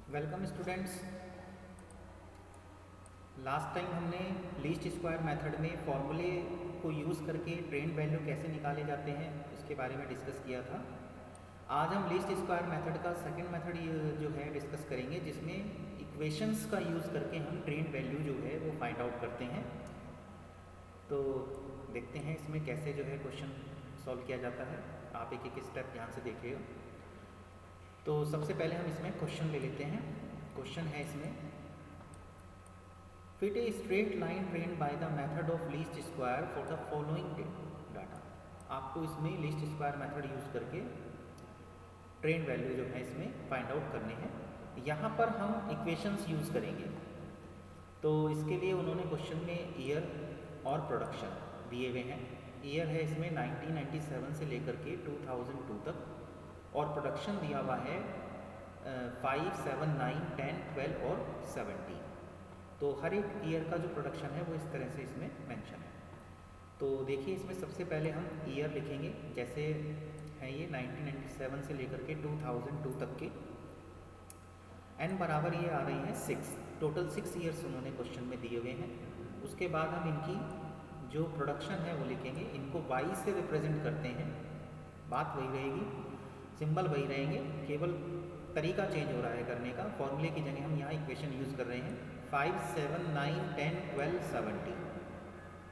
Welcome students. Last time हमने least square method में फॉर्मूले को यूज़ करके ट्रेंड वैल्यू कैसे निकाले जाते हैं उसके बारे में डिस्कस किया था। आज हम लीस्ट स्क्वायर मेथड का सेकंड मेथड जो है डिस्कस करेंगे, जिसमें इक्वेशंस का यूज़ करके हम ट्रेंड वैल्यू जो है वो फाइंड आउट करते हैं। तो देखते हैं इसमें कैसे जो है क्वेश्चन सॉल्व किया जाता है। आप एक एक स्टेप ध्यान से देखिएगा। तो सबसे पहले हम इसमें क्वेश्चन ले लेते हैं। क्वेश्चन है इसमें, fit a straight line train by the method of least square for the following data. आपको इसमें लीस्ट स्क्वायर मेथड यूज़ करके ट्रेन वैल्यू जो है इसमें फाइंड आउट करने हैं। यहाँ पर हम इक्वेशंस यूज़ करेंगे। तो इसके लिए उन्होंने क्वेश्चन में ईयर और प्रोडक्शन दिए हुए हैं। ईयर है इसमें 1997 से लेकर के 2002 तक, और प्रोडक्शन दिया हुआ है 5, 7, 9, 10, 12 और 17। तो हर एक ईयर का जो प्रोडक्शन है वो इस तरह से इसमें मेंशन है। तो देखिए, इसमें सबसे पहले हम ईयर लिखेंगे। जैसे है ये 1997 से लेकर के 2002 तक के, n बराबर ये आ रही है 6। टोटल 6 ईयर्स उन्होंने क्वेश्चन में दिए हुए हैं। उसके बाद हम इनकी जो प्रोडक्शन है वो लिखेंगे। इनको y से रिप्रेजेंट करते हैं। बात वही रहेगी, सिंबल वही रहेंगे, केवल तरीका चेंज हो रहा है करने का। फॉर्मूले की जगह हम यहाँ इक्वेशन यूज़ कर रहे हैं। 5, 7, 9, 10, 12, 17।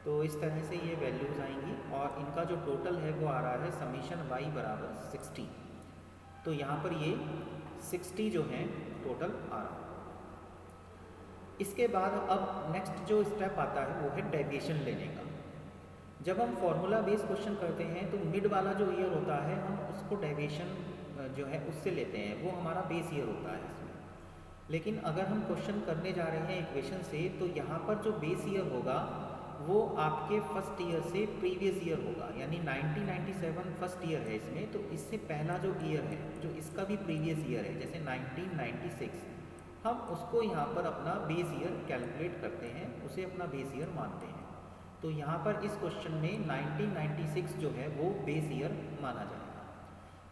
तो इस तरह से ये वैल्यूज़ आएंगी, और इनका जो टोटल है वो आ रहा है समीशन y बराबर 60। तो यहाँ पर ये 60 जो है टोटल आ रहा है। इसके बाद अब नेक्स्ट जो स्टेप आता है वो है डेविएशन लेने का। जब हम फॉर्मूला बेस क्वेश्चन करते हैं तो मिड वाला जो ईयर होता है हम उसको डेविएशन जो है उससे लेते हैं, वो हमारा बेस ईयर होता है इसमें। लेकिन अगर हम क्वेश्चन करने जा रहे हैं इक्वेशन से, तो यहाँ पर जो बेस ईयर होगा वो आपके फर्स्ट ईयर से प्रीवियस ईयर होगा। यानी 1997 फर्स्ट ईयर है इसमें, तो इससे पहला जो ईयर है जो इसका भी प्रीवियस ईयर है, जैसे 1996, हम उसको यहाँ पर अपना बेस ईयर कैलकुलेट करते हैं, उसे अपना बेस ईयर मानते हैं। तो यहाँ पर इस क्वेश्चन में 1996 जो है वो बेस ईयर माना जाएगा।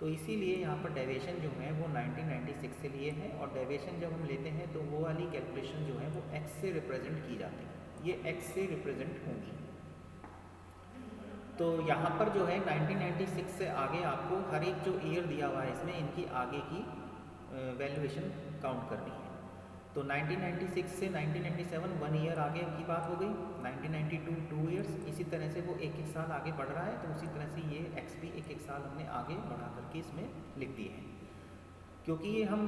तो इसीलिए यहाँ पर डेविएशन जो है वो 1996 से लिए हैं, और डेविएशन जब हम लेते हैं तो वो वाली कैलकुलेशन जो है वो x से रिप्रेजेंट की जाती है। ये x से रिप्रेजेंट होंगी। तो यहाँ पर जो है 1996 से आगे आपको हर एक जो ईयर दिया हुआ है इसमें, इनकी आगे की वैल्यूएशन काउंट करनी है। तो 1996 से 1997 1 ईयर आगे की बात हो गई, 1992 2 ईयर्स। इसी तरह से वो एक एक साल आगे बढ़ रहा है, तो उसी तरह से ये एक्स भी एक एक साल हमने आगे बढ़ा करके इसमें लिख दिए हैं। क्योंकि ये हम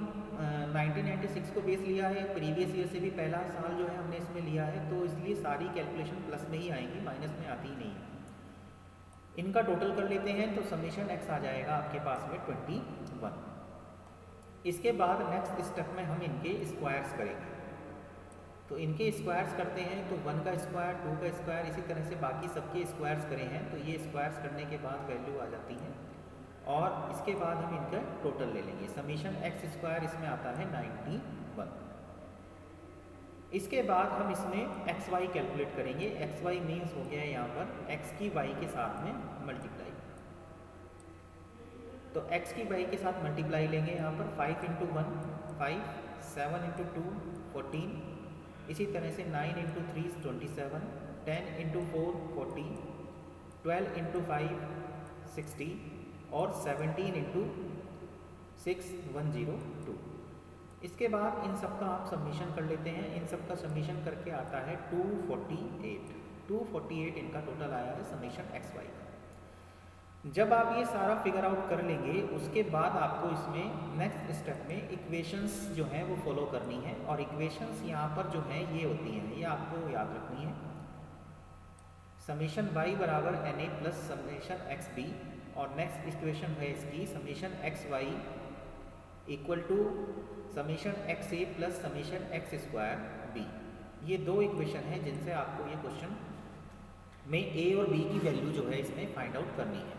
1996 को बेस लिया है, प्रीवियस ईयर से भी पहला साल जो है हमने इसमें लिया है, तो इसलिए सारी कैलकुलेशन प्लस में ही आएंगी, माइनस में आती ही नहीं है। इनका टोटल कर लेते हैं तो समीशन एक्स आ जाएगा आपके पास में 21। इसके बाद नेक्स्ट स्टेप में हम इनके स्क्वायर्स करेंगे। तो इनके स्क्वायर्स करते हैं तो 1 का स्क्वायर, 2 का स्क्वायर, इसी तरह से बाकी सबके स्क्वायर्स करे हैं। तो ये स्क्वायर्स करने के बाद वैल्यू आ जाती है, और इसके बाद हम इनका टोटल ले लेंगे। समीशन एक्स स्क्वायर इसमें आता है 91। इसके बाद हम इसमें एक्स वाई कैलकुलेट करेंगे। एक्स वाई मीन्स हो गया है यहाँ पर एक्स की वाई के साथ में मल्टीप्लाई। तो x की y के साथ मल्टीप्लाई लेंगे यहाँ पर। 5 × 1 5, 7 × 2 14, इसी तरह से 9 × 3 27, 10 × 4 40, 12 × 5 60, और 17 × 6 102। इसके बाद इन सब का आप सबमिशन कर लेते हैं। इन सब का सबमिशन करके आता है 248 इनका टोटल आया है समीशन एक्स वाई का। जब आप ये सारा फिगर आउट कर लेंगे, उसके बाद आपको इसमें नेक्स्ट स्टेप में इक्वेशंस जो हैं वो फॉलो करनी है। और इक्वेशंस यहाँ पर जो हैं ये होती हैं, ये आपको याद रखनी है। समीशन y बराबर na plus summation x b, और नेक्स्ट इक्वेशन है इसकी summation x y equal to summation x a plus summation x square b. ये दो इक्वेशन हैं जिनसे आपको ये क्वेश्चन में a और b की वैल्यू जो है इसमें फाइंड आउट करनी है।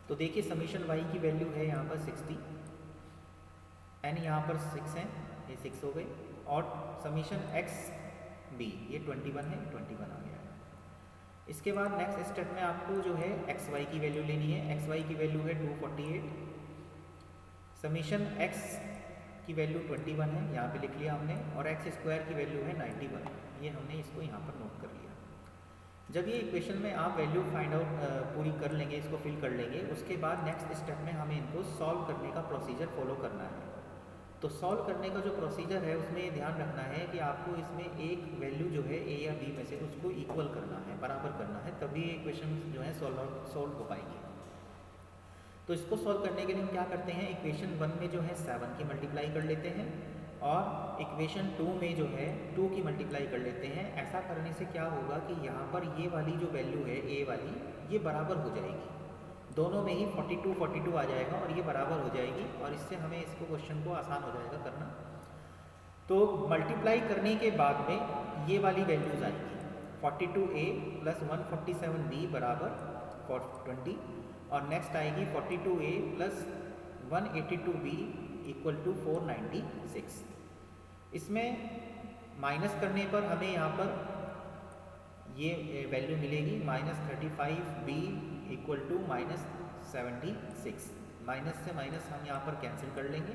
तो देखिए, समीशन y की वैल्यू है यहाँ पर 60, n यहाँ पर 6 है, ये 6 हो गई, और समीशन x b ये 21 है, 21 आ गया है। इसके बाद नेक्स्ट स्टेप में आपको जो है एक्स वाई की वैल्यू लेनी है। एक्स वाई की वैल्यू है 248, समीशन एक्स की वैल्यू 21 है, यहाँ पे लिख लिया हमने, और एक्स स्क्वायर की वैल्यू है 91, ये हमने इसको यहाँ पर नोट कर लिया। जब ये इक्वेशन में आप वैल्यू फाइंड आउट पूरी कर लेंगे, इसको फिल कर लेंगे, उसके बाद नेक्स्ट स्टेप में हमें इनको सॉल्व करने का प्रोसीजर फॉलो करना है। तो सॉल्व करने का जो प्रोसीजर है उसमें ये ध्यान रखना है कि आपको इसमें एक वैल्यू जो है ए या बी में से उसको इक्वल करना है, बराबर करना है, तभी ये इक्वेशन जो है सॉल्व हो पाएगी। तो इसको सॉल्व करने के लिए हम क्या करते हैं, इक्वेशन 1 में जो है 7 की मल्टीप्लाई कर लेते हैं और इक्वेशन 2 में जो है 2 की मल्टीप्लाई कर लेते हैं। ऐसा करने से क्या होगा कि यहाँ पर ये वाली जो वैल्यू है ए वाली, ये बराबर हो जाएगी, दोनों में ही 42 आ जाएगा और ये बराबर हो जाएगी, और इससे हमें इसको क्वेश्चन को आसान हो जाएगा करना। तो मल्टीप्लाई करने के बाद में ये वाली वैल्यूज आएंगी, 42a प्लस 147b बराबर 420, और नेक्स्ट आएगी 42a plus 182b equal to 496। इसमें माइनस करने पर हमें यहाँ पर ये वैल्यू मिलेगी -35b इक्वल टू -76। माइनस से माइनस हम यहाँ पर कैंसिल कर लेंगे,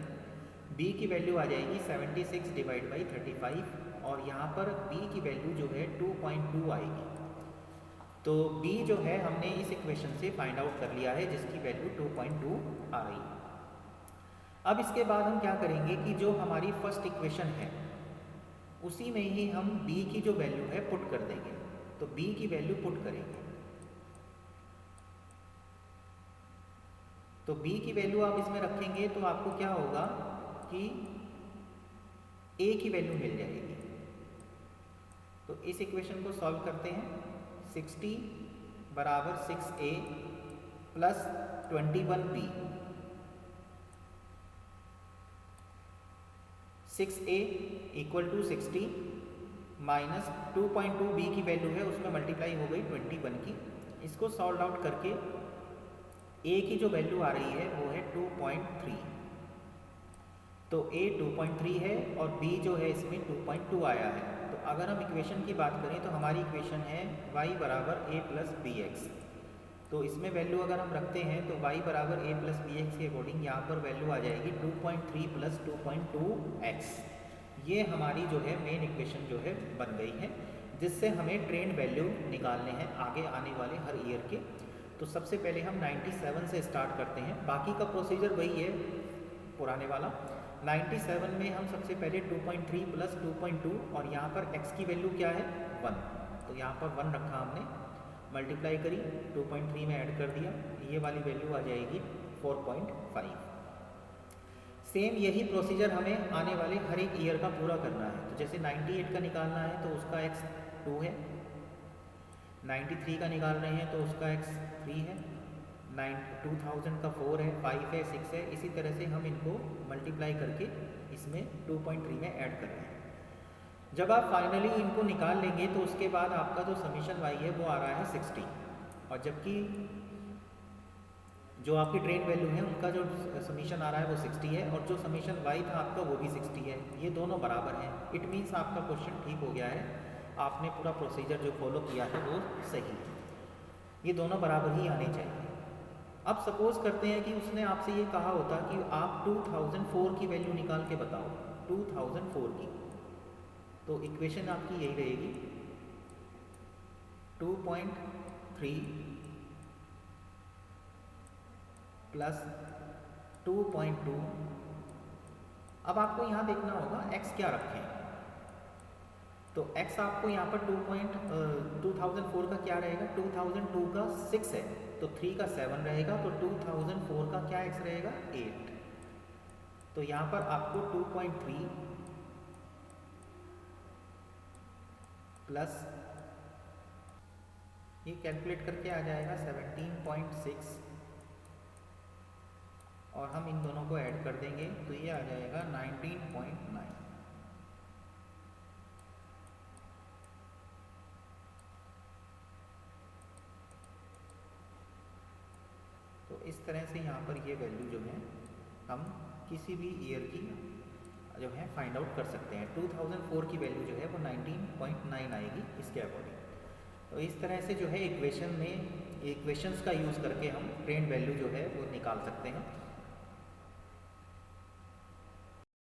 b की वैल्यू आ जाएगी 76 डिवाइड बाई 35, और यहाँ पर b की वैल्यू जो है 2.2 आएगी। तो b जो है हमने इस इक्वेशन से फाइंड आउट कर लिया है, जिसकी वैल्यू 2.2 आ रही है। अब इसके बाद हम क्या करेंगे कि जो हमारी फर्स्ट इक्वेशन है उसी में ही हम b की जो वैल्यू है पुट कर देंगे। तो b की वैल्यू पुट करेंगे, तो b की वैल्यू आप इसमें रखेंगे तो आपको क्या होगा कि a की वैल्यू मिल जाएगी। तो इस इक्वेशन को सॉल्व करते हैं, 60 बराबर 6a plus 21b, 6a equal to 60 minus 2.2b की वैल्यू है, उसमें मल्टीप्लाई हो गई 21 की। इसको सॉल्व आउट करके a की जो वैल्यू आ रही है वो है 2.3, तो a 2.3 है और b जो है इसमें 2.2 आया है। तो अगर हम इक्वेशन की बात करें तो हमारी इक्वेशन है y बराबर a प्लस बी एक्स। तो इसमें वैल्यू अगर हम रखते हैं तो y बराबर a प्लस बी एक्स के अकॉर्डिंग यहाँ पर वैल्यू आ जाएगी 2.3 प्लस 2.2x। ये हमारी जो है मेन इक्वेशन जो है बन गई है, जिससे हमें ट्रेंड वैल्यू निकालने हैं आगे आने वाले हर ईयर के। तो सबसे पहले हम 97 से स्टार्ट करते हैं, बाकी का प्रोसीजर वही है पुराने वाला। 97 में हम सबसे पहले 2.3 प्लस 2.2, और यहाँ पर x की वैल्यू क्या है 1, तो यहाँ पर 1 रखा हमने, मल्टीप्लाई करी 2.3 में ऐड कर दिया, ये वाली वैल्यू आ जाएगी 4.5। सेम यही प्रोसीजर हमें आने वाले हर एक ईयर का पूरा करना है। तो जैसे 98 का निकालना है तो उसका x 2 है, 93 का निकाल रहे हैं तो उसका x 3 है, 2000 का 4 है, 5 है, 6 है। इसी तरह से हम इनको मल्टीप्लाई करके इसमें 2.3 में ऐड कर रहे हैं। जब आप फाइनली इनको निकाल लेंगे तो उसके बाद आपका जो समीशन y है वो आ रहा है 60, और जबकि जो आपकी ट्रेन वैल्यू है उनका जो समीशन आ रहा है वो 60 है, और जो समीशन y था आपका वो भी 60 है। ये दोनों बराबर हैं। इट मीन्स आपका क्वेश्चन ठीक हो गया है, आपने पूरा प्रोसीजर जो फॉलो किया है वो सही है, ये दोनों बराबर ही आने चाहिए। अब सपोज करते हैं कि उसने आपसे ये कहा होता कि आप 2004 की वैल्यू निकाल के बताओ, 2004 की, तो इक्वेशन आपकी यही रहेगी 2.3 प्लस 2.2। अब आपको यहाँ देखना होगा x क्या रखें, तो x आपको यहाँ पर 2004 का क्या रहेगा, 2002 का 6 है तो 3 का 7 रहेगा, तो 2004 का क्या x रहेगा 8। तो यहाँ पर आपको 2.3 प्लस ये कैलकुलेट करके आ जाएगा 17.6, और हम इन दोनों को ऐड कर देंगे तो ये आ जाएगा 19.9। तो इस तरह से यहाँ पर ये वैल्यू जो है हम किसी भी ईयर की जो है फाइंड आउट कर सकते हैं। 2004 की वैल्यू जो है वो 19.9 आएगी इसके अकॉर्डिंग। तो इस तरह से जो है इक्वेशंस का यूज़ करके हम ट्रेंड वैल्यू जो है वो निकाल सकते हैं।